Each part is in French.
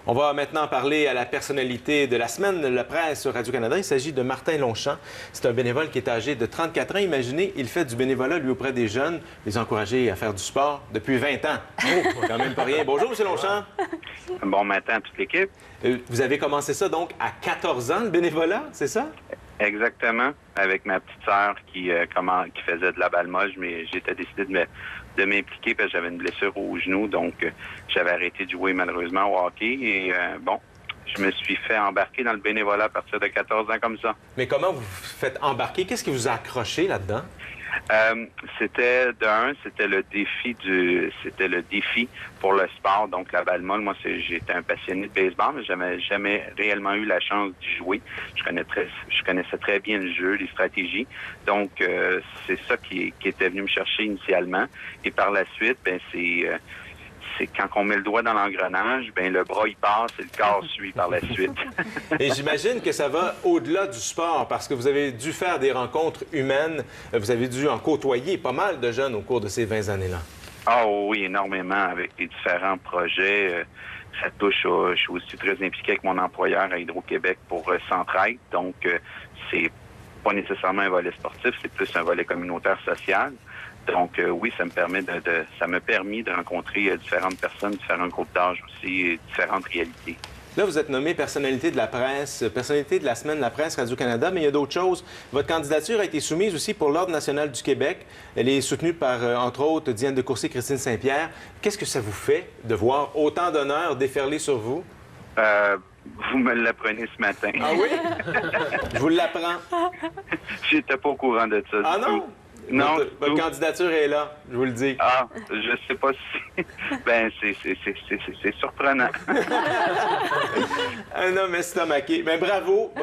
On va maintenant parler à la personnalité de la semaine de la presse sur Radio-Canada. Il s'agit de Martin Longchamp. C'est un bénévole qui est âgé de 34 ans. Imaginez, il fait du bénévolat, lui, auprès des jeunes, les encourager à faire du sport depuis 20 ans. Oh, quand même pas rien. Bonjour, M. Longchamp. Bon matin à toute l'équipe. Vous avez commencé ça, donc, à 14 ans, le bénévolat, c'est ça? Exactement. Avec ma petite sœur qui faisait de la balle moche, mais j'étais décidé de m'impliquer parce que j'avais une blessure au genou, donc j'avais arrêté de jouer malheureusement au hockey et je me suis fait embarquer dans le bénévolat à partir de 14 ans comme ça. Mais comment vous vous faites embarquer? Qu'est-ce qui vous a accroché là-dedans? C'était le défi pour le sport, donc la balle molle. Moi, j'étais un passionné de baseball, mais j'avais jamais réellement eu la chance d'y jouer. Je connaissais très bien le jeu, les stratégies. Donc, c'est ça qui était venu me chercher initialement. Et par la suite, c'est quand on met le doigt dans l'engrenage, le bras il passe et le corps suit par la suite. Et j'imagine que ça va au-delà du sport, parce que vous avez dû faire des rencontres humaines. Vous avez dû en côtoyer pas mal de jeunes au cours de ces 20 années-là. Ah oui, énormément, avec les différents projets. Ça touche je suis aussi très impliqué avec mon employeur à Hydro-Québec pour Centraide. Donc, c'est pas nécessairement un volet sportif, c'est plus un volet communautaire social. Donc, oui, ça m'a permis de rencontrer différentes personnes, différents groupes d'âge aussi, et différentes réalités. Là, vous êtes nommé personnalité de la presse, personnalité de la semaine de la presse Radio-Canada, mais il y a d'autres choses. Votre candidature a été soumise aussi pour l'Ordre national du Québec. Elle est soutenue par, entre autres, Diane de Courcy et Christine Saint-Pierre. Qu'est-ce que ça vous fait de voir autant d'honneurs déferler sur vous? Vous me l'apprenez ce matin. Ah oui? Je vous l'apprends. J'étais pas au courant de ça. Ah non? Non. Votre candidature est là, je vous le dis. Ah, je sais pas si... c'est surprenant. Un homme estomaqué. Mais bravo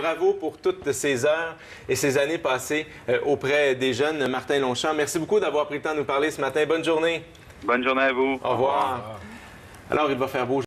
pour toutes ces heures et ces années passées auprès des jeunes. Martin Longchamp, merci beaucoup d'avoir pris le temps de nous parler ce matin. Bonne journée. Bonne journée à vous. Au revoir. Alors, il va faire beau.